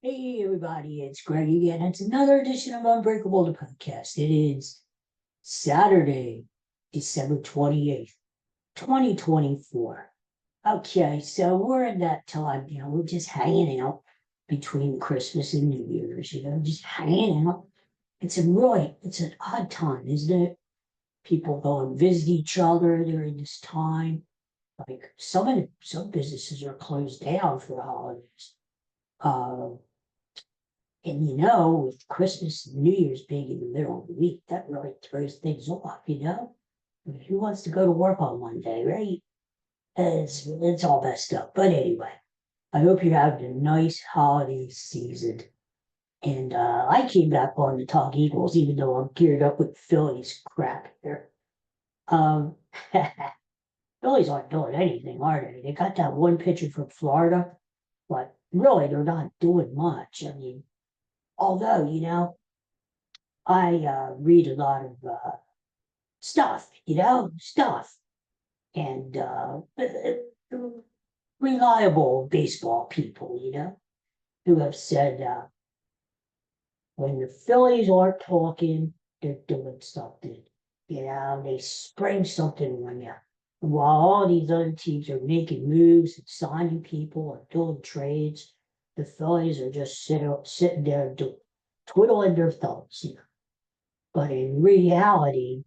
Hey everybody, it's Greg again. It's another edition of Unbreakable the podcast. It is Saturday, December 28th, 2024. Okay, so we're in that time, we're just hanging out between Christmas and New Year's, just hanging out. It's an odd time, isn't it? People go and visit each other during this time. Like some businesses are closed down for the holidays. Um, And with Christmas and New Year's being in the middle of the week, that really throws things off. I mean, who wants to go to work on Monday, right? It's all messed up. But anyway, I hope you're having a nice holiday season. And I came back on to talk Eagles, even though I'm geared up with Phillies crap here. Um, Phillies aren't doing anything, are they? They got that one pitcher from Florida, but really they're not doing much. I mean, although, I read a lot of stuff, and reliable baseball people, who have said when the Phillies aren't talking, they're doing something. They spring something on you. While all these other teams are making moves and signing people and doing trades, the Phillies are just sitting there twiddling their thumbs. But in reality,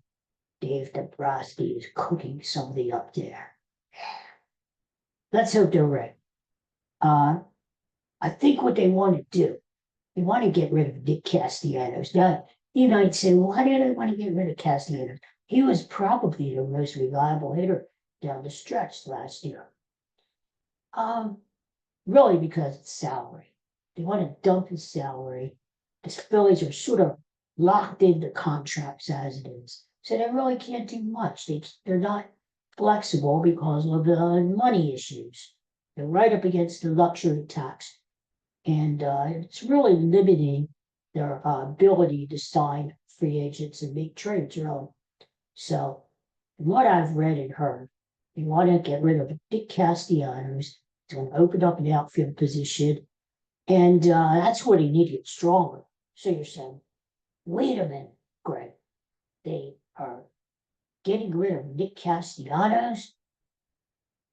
Dave Dombrowski is cooking something up there. Let's hope they're right. Uh, I think what they want to do, they want to get rid of Nick Castellanos. Now, you might say, why do they want to get rid of Castellanos? He was probably the most reliable hitter down the stretch last year. Um, Really because it's salary. They want to dump his salary. The Phillies are sort of locked into contracts as it is. So they really can't do much. They're not flexible because of the money issues. They're right up against the luxury tax. And it's really limiting their ability to sign free agents and make trades around. So, from what I've read and heard, they want to get rid of Dick Castellanos. It's going to open up an outfield position. And that's what he needed stronger. So you're saying, wait a minute, Greg. They are getting rid of Nick Castellanos,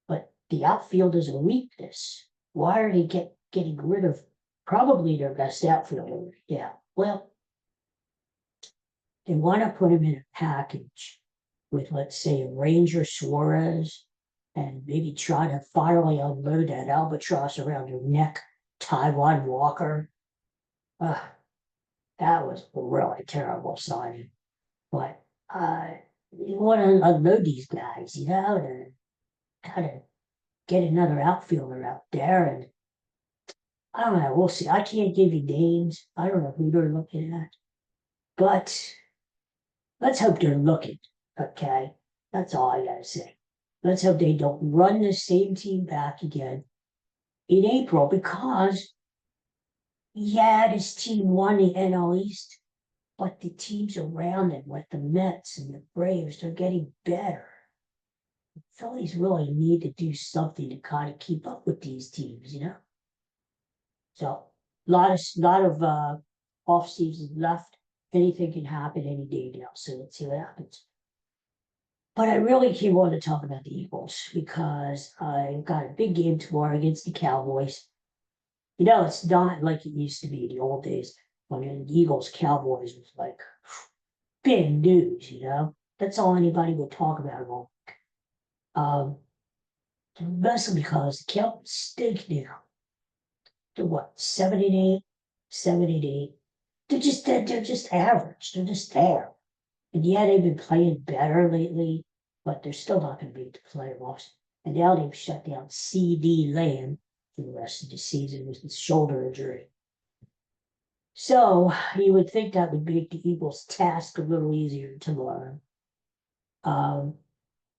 but the outfield is a weakness. Why are they getting rid of probably their best outfielder? Yeah, well, they want to put him in a package with, let's say, a Ranger Suarez and maybe try to finally unload that albatross around your neck, Taiwan Walker. Uh, that was a really terrible signing. But you want to unload these guys, to kind of get another outfielder out there. And I don't know, we'll see. I can't give you names. I don't know who they're looking at. But let's hope they're looking. Okay. That's all I got to say. Let's hope they don't run the same team back again in April because, yeah, this team won the NL East, but the teams around it, like the Mets and the Braves, they're getting better. The Phillies really need to do something to kind of keep up with these teams. So a lot of off season left. Anything can happen any day now. So let's see what happens. But I really do want to talk about the Eagles because I've got a big game tomorrow against the Cowboys. It's not like it used to be in the old days when the Eagles Cowboys was like big news. That's all anybody would talk about at all. Um, Mostly because the Cowboys stink now. They're what, 78, 78. They're just average. They're just there. And yeah, they've been playing better lately, but they're still not going to beat the playoffs. And now they've shut down CD Lamb for the rest of the season with his shoulder injury. So you would think that would make the Eagles' task a little easier tomorrow. Um,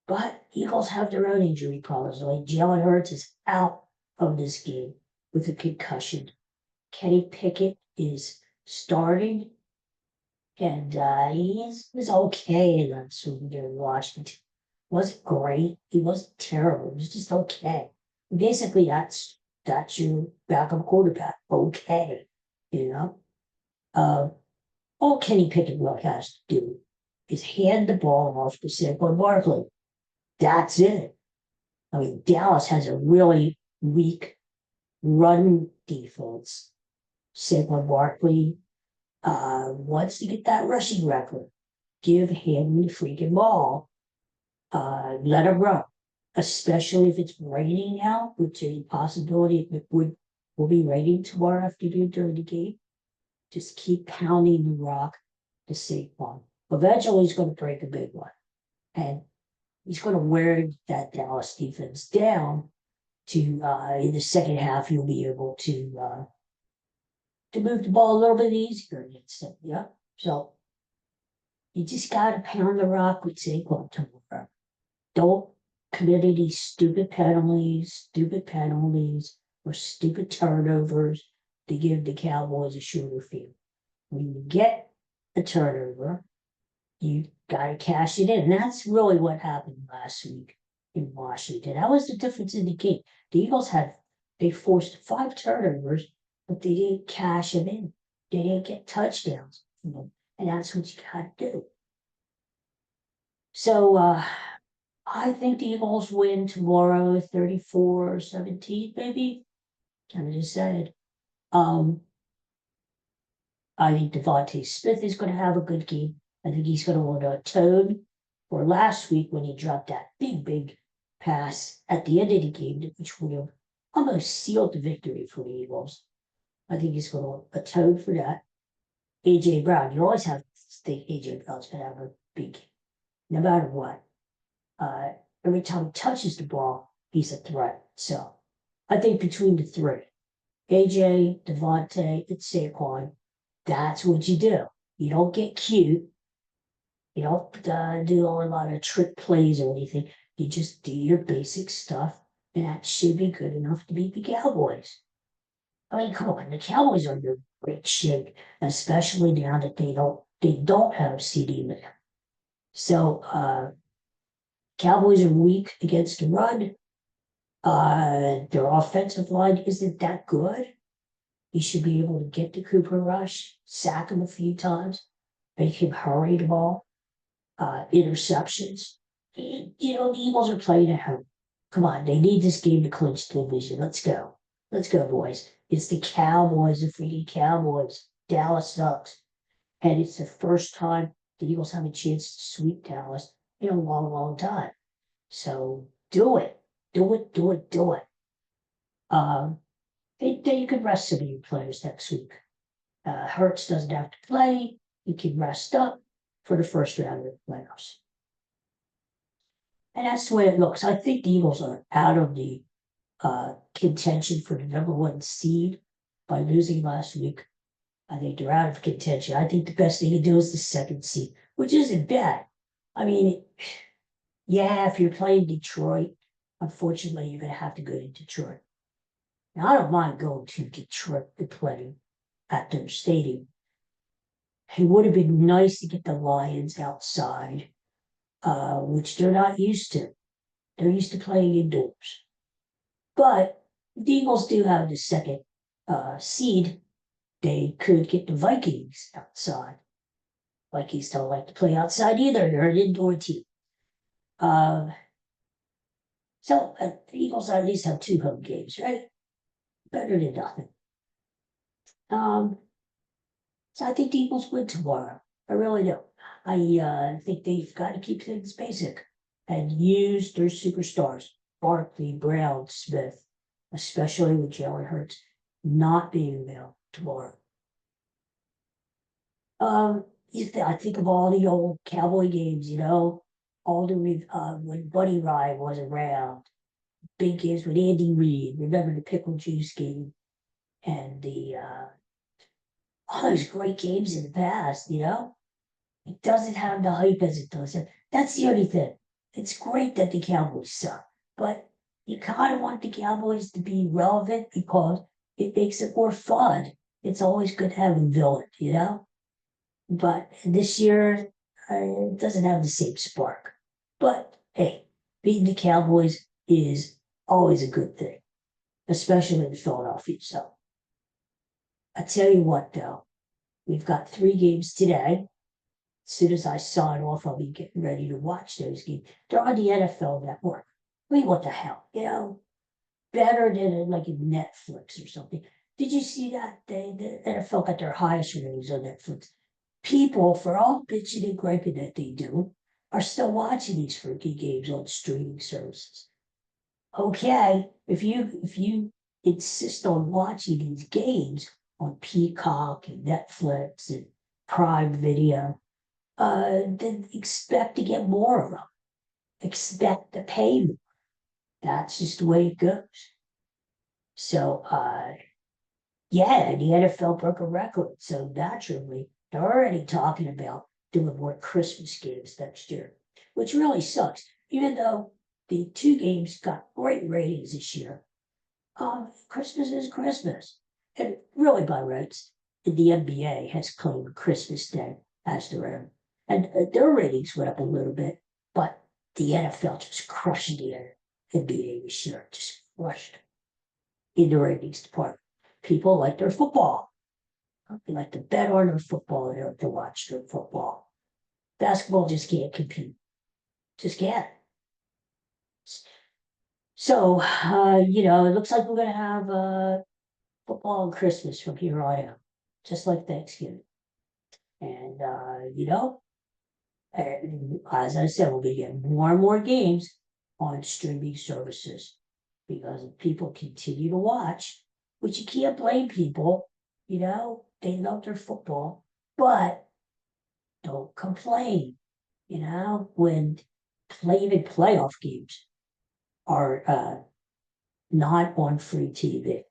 but Eagles have their own injury problems. Like Jalen Hurts is out of this game with a concussion. Kenny Pickett is starting, and he was okay in that Super Bowl in Washington. Wasn't great. He wasn't terrible. He was just okay. Basically, that's that's your backup quarterback. Okay. You know? Uh, all Kenny Pickett really has to do is hand the ball off to Saquon Barkley. That's it. I mean, Dallas has a really weak run defense. Saquon Barkley wants to get that rushing record. Give him the freaking ball. Let him run, especially if it's raining out, which is a possibility it will be raining tomorrow afternoon during the game. Just keep pounding the rock to Saquon. Eventually, he's going to break a big one, and he's going to wear that Dallas defense down. To in the second half, you'll be able to move the ball a little bit easier against them. Yeah, so you just got to pound the rock with Saquon tomorrow. Don't commit any stupid penalties, or stupid turnovers to give the Cowboys a shorter field. When you get a turnover, you got to cash it in. And that's really what happened last week in Washington. That was the difference in the game. The Eagles they forced 5 turnovers, but they didn't cash them in. They didn't get touchdowns from them. And that's what you got to do. So I think the Eagles win tomorrow, 34-17, maybe. Kind of just said. I think Devontae Smith is going to have a good game. I think he's going to want to atone for last week when he dropped that big pass at the end of the game, which would have almost sealed the victory for the Eagles. I think he's going to atone for that. A.J. Brown, you always have to think A.J. Brown's going to have a big game, no matter what. Every time he touches the ball, he's a threat. So I think between the three, A.J., Devontae, and Saquon, that's what you do. You don't get cute. You don't do a lot of trick plays or anything. You just do your basic stuff, and that should be good enough to beat the Cowboys. I mean, come on, the Cowboys are in great shape, especially now that they don't have CD Lamb. So Cowboys are weak against the run. Their offensive line isn't that good. You should be able to get to Cooper Rush, sack him a few times, make him hurry the ball, interceptions. The Eagles are playing at home. Come on, they need this game to clinch the division. Let's go. Let's go, boys. It's the Cowboys, the freaking Cowboys. Dallas sucks. And it's the first time the Eagles have a chance to sweep Dallas in a long time. So do it. Do it, do it, do it. You could rest some of your players next week. Hurts doesn't have to play. He can rest up for the first round of the playoffs. And that's the way it looks. I think the Eagles are out of the contention for the number 1 seed by losing last week. I think they're out of contention. I think the best thing to do is the 2nd seed, which isn't bad. I mean, yeah, if you're playing Detroit, unfortunately, you're going to have to go to Detroit. Now, I don't mind going to Detroit to play at their stadium. It would have been nice to get the Lions outside, which they're not used to. They're used to playing indoors. But the Eagles do have the 2nd seed. They could get the Vikings outside. Vikings don't like to play outside either. They're an indoor team. So the Eagles at least have 2 home games, right? Better than nothing. So I think the Eagles win tomorrow. I really do. I think they've got to keep things basic and use their superstars, Barkley, Brown, Smith, especially with Jalen Hurts not being available tomorrow. I think of all the old Cowboy games, all the when Buddy Ryan was around, big games with Andy Reid. Remember the pickle juice game and all those great games in the past. It doesn't have the hype as it does. That's the only thing. It's great that the Cowboys suck, but you kind of want the Cowboys to be relevant because it makes it more fun. It's always good to have a villain. But this year, it doesn't have the same spark. But hey, beating the Cowboys is always a good thing. especially in Philadelphia. So I tell you what, though, we've got 3 games today. As soon as I sign off, I'll be getting ready to watch those games. They're on the NFL Network. I mean, what the hell, better than like a Netflix or something. Did you see that? The NFL got their highest ratings on Netflix. People, for all bitching and griping that they do, are still watching these freaking games on streaming services. Okay, if you insist on watching these games on Peacock and Netflix and Prime Video, then expect to get more of them. Expect to pay more. That's just the way it goes. So, yeah, the NFL broke a record. So naturally, they're already talking about doing more Christmas games next year, which really sucks. Even though the 2 games got great ratings this year, Christmas is Christmas. And really, by rights, the NBA has claimed Christmas Day as their own. And their ratings went up a little bit, but the NFL just crushed the NBA this year, just crushed in the ratings department. People like their football. They like to bet on their football. They like to watch their football. Basketball just can't compete. Just can't. So, it looks like we're going to have football and Christmas from here on out, just like Thanksgiving. And, as I said, we'll be getting more and more games on streaming services because if people continue to watch, which you can't blame people, they love their football, but don't complain, when even playoff games are not on free TV.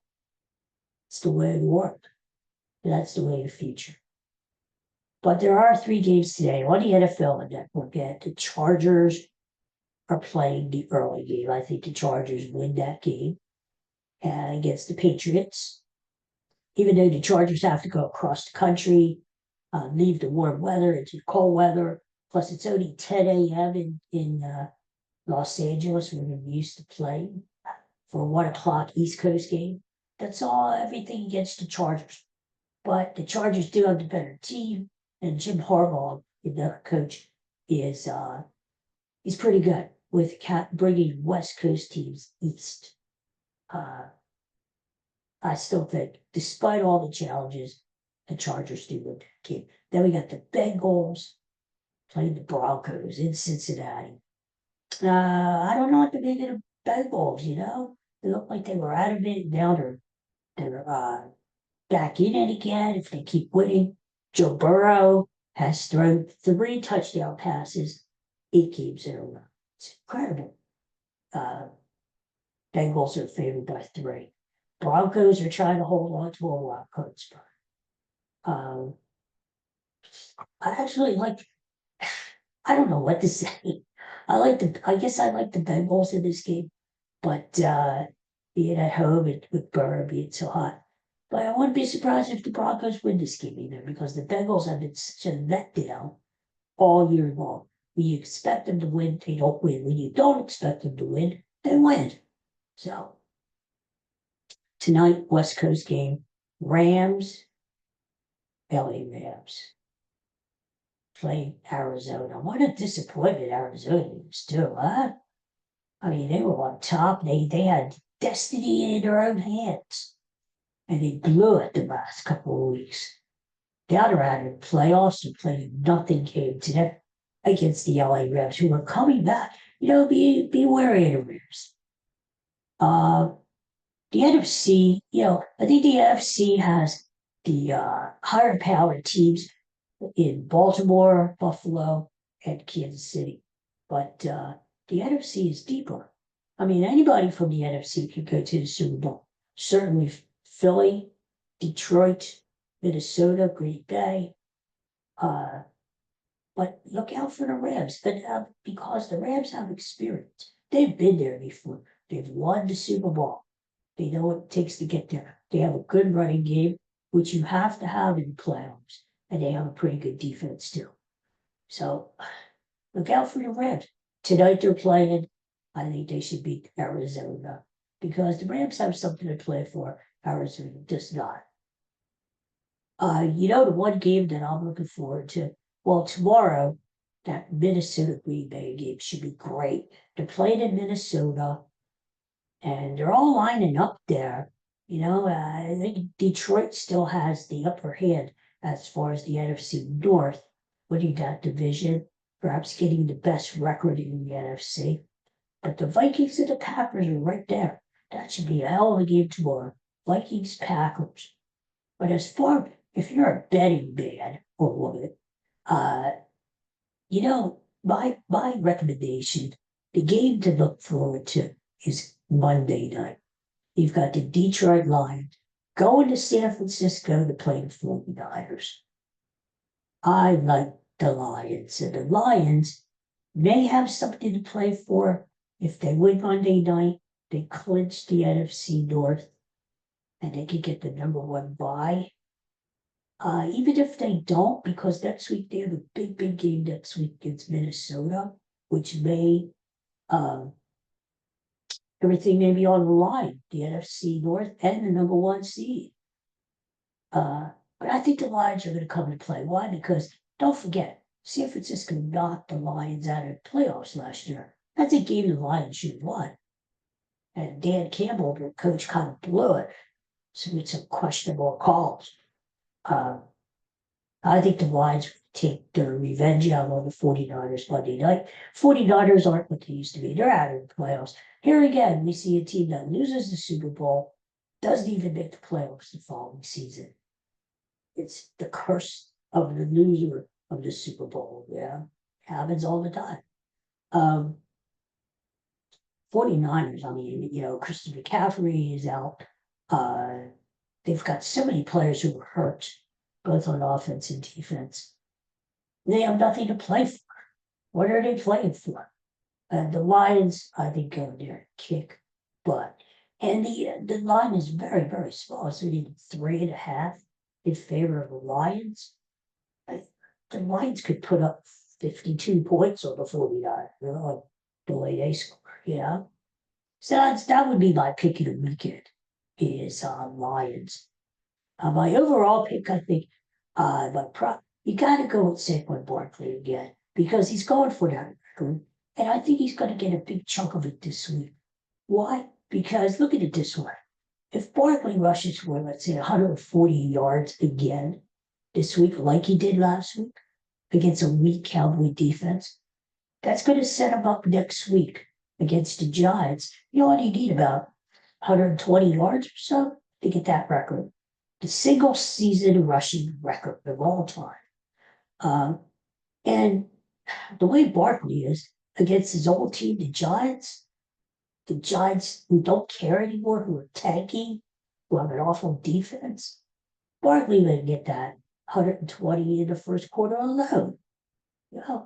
It's the way it works. That's the way of the future. But there are 3 games today on the NFL Network. The Chargers are playing the early game. I think the Chargers win that game against the Patriots. Even though the Chargers have to go across the country, leave the warm weather into cold weather. Plus, it's only 10 a.m. in Los Angeles when we're used to playing for 1 o'clock East Coast game. That's all, everything against the Chargers. But the Chargers do have the better team, and Jim Harbaugh, the coach, he's pretty good with bringing West Coast teams east. I still think, despite all the challenges, the Chargers do win the game. Then we got the Bengals playing the Broncos in Cincinnati. I don't know what to make of the Bengals. They look like they were out of it. Now they're back in it again if they keep winning. Joe Burrow has thrown 3 touchdown passes, 8 games in a row. It's incredible. Bengals are favored by 3. Broncos are trying to hold on to a wild card spot. I actually I don't know what to say. I guess I like the Bengals in this game, but being at home with Burrow being so hot. But I wouldn't be surprised if the Broncos win this game either, because the Bengals have been such a letdown all year long. When you expect them to win, they don't win. When you don't expect them to win, they win. So tonight, West Coast game, Rams, LA Rams playing Arizona. What a disappointment Arizona was too, huh? I mean, they were on top. They had destiny in their own hands. And they blew it the last couple of weeks. Now they're out of the playoffs and playing nothing game today against the LA Rams, who are coming back. Be wary of the Rams. The NFC, I think the NFC has the higher powered teams in Baltimore, Buffalo, and Kansas City. But the NFC is deeper. I mean, anybody from the NFC could go to the Super Bowl. Certainly Philly, Detroit, Minnesota, Green Bay. But look out for the Rams, because the Rams have experience. They've been there before. They've won the Super Bowl. They know what it takes to get there. They have a good running game, which you have to have in the playoffs. And they have a pretty good defense too. So look out for the Rams. Tonight they're playing. I think they should beat Arizona. because the Rams have something to play for. Arizona does not. The one game that I'm looking forward to, well, tomorrow, that Minnesota Green Bay game should be great. They're playing in Minnesota, and they're all lining up there. I think Detroit still has the upper hand as far as the NFC North, winning that division, perhaps getting the best record in the NFC. But the Vikings and the Packers are right there. That should be a hell of a game tomorrow. Vikings, Packers. But if you're a betting man or woman, uh, my recommendation, the game to look forward to is Monday night. You've got the Detroit Lions going to San Francisco to play the 49ers. I like the Lions, and the Lions may have something to play for. If they win Monday night, they clinch the NFC North, and they can get the number one bye. Even if they don't, because next week they have a big game next week against Minnesota, which may everything may be on the line, the NFC North and the number one seed. But I think the Lions are going to come and play. Why? Because don't forget, San Francisco knocked the Lions out of the playoffs last year. That's a game the Lions should have won. And Dan Campbell, their coach, kind of blew it. So with some questionable calls. I think the Lions take their revenge out on the 49ers Monday night. 49ers aren't what they used to be. They're out of the playoffs. Here again, we see a team that loses the Super Bowl, doesn't even make the playoffs the following season. It's the curse of the loser of the Super Bowl. Yeah, happens all the time. 49ers, Christian McCaffrey is out. They've got so many players who were hurt, both on offense and defense. They have nothing to play for. What are they playing for? The Lions, I think, go there and kick butt. And the line is very, very small. So we need 3.5 in favor of the Lions. The Lions could put up 52 points on the 49ers, the way they score, So that would be my pick of the weekend, is Lions. My overall pick, I think, you got to go with Saquon Barkley again, because he's going for that record, and I think he's going to get a big chunk of it this week. Why? Because look at it this way. If Barkley rushes for, let's say, 140 yards again this week, like he did last week, against a weak Cowboy defense, that's going to set him up next week against the Giants. You only need about 120 yards or so to get that record. The single season rushing record of all time. And the way Barkley is against his old team, the Giants who don't care anymore, who are tanking, who have an awful defense, Barkley would get that 120 in the first quarter alone.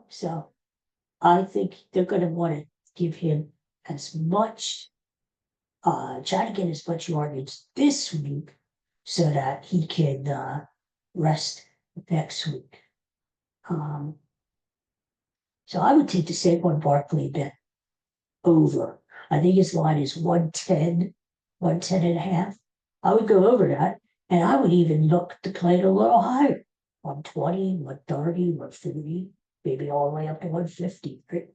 So I think they're going to want to give him as much, try to get as much yardage this week so that he can rest next week. So I would take the Saquon Barkley bet over. I think his line is 110, 110.5. I would go over that, and I would even look to play it a little higher, 120, 130, 140, maybe all the way up to 150. Right?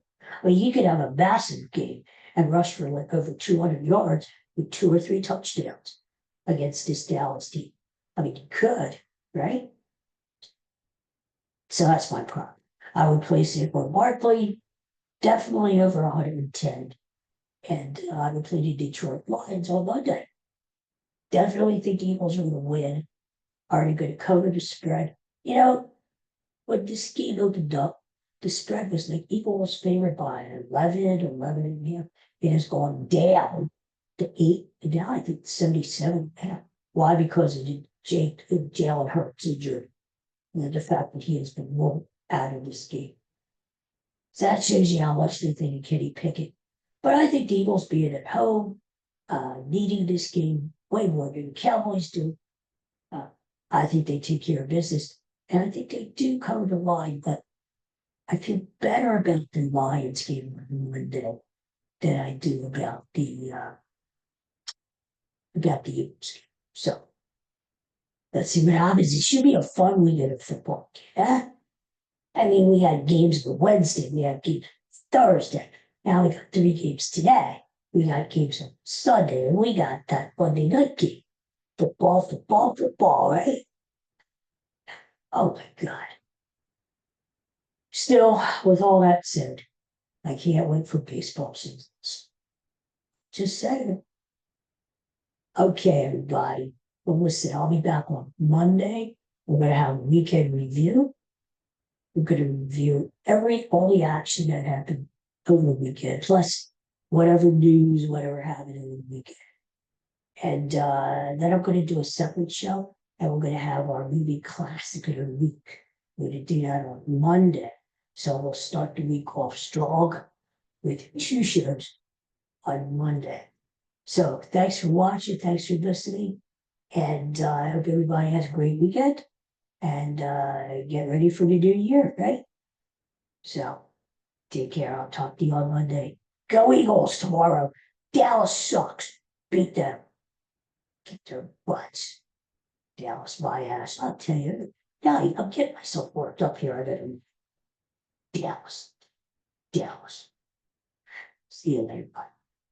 I mean, he could have a massive game and rush for like over 200 yards with 2 or 3 touchdowns against this Dallas team. I mean, he could, right? So that's my problem. I would place Saquon Barkley definitely over 110. And I would play the Detroit Lions on Monday. Definitely think the Eagles are going to win. Are they going to cover the spread? When this game opened up, the spread was like Eagles favored by 11.5. It has gone down to 8. And now I think 77.5. Why? Because of Jalen Hurts injury. And the fact that he has been moved out of this game. So that shows you how much they think of Kenny Pickett. But I think the Eagles being at home, needing this game way more than the Cowboys do, I think they take care of business. And I think they do cover the line, but I feel better about the Lions game on Monday than I do about the about the Eagles game. So let's see what happens. It should be a fun weekend of football. Yeah. I mean, we had games on Wednesday, we had games Thursday. Now we got 3 games today. We got games on Sunday, and we got that Monday night game. Football, football, football, right? Oh my God. Still, with all that said, I can't wait for baseball seasons. Just saying. Okay, everybody. Well, listen, I'll be back on Monday. We're going to have a weekend review. We're going to review all the action that happened over the weekend, plus whatever news, whatever happened over the weekend. And then I'm going to do a separate show, and we're going to have our movie classic of the week. We're going to do that on Monday. So we'll start the week off strong with 2 shows on Monday. So thanks for watching. Thanks for listening. And I hope everybody has a great weekend. And get ready for the new year, right? So take care. I'll talk to you on Monday. Go Eagles tomorrow. Dallas sucks. Beat them. Get their butts. Dallas, my ass. I'll tell you. Now I'm getting myself worked up here. I better. Dallas. Dallas. See you later. Bye.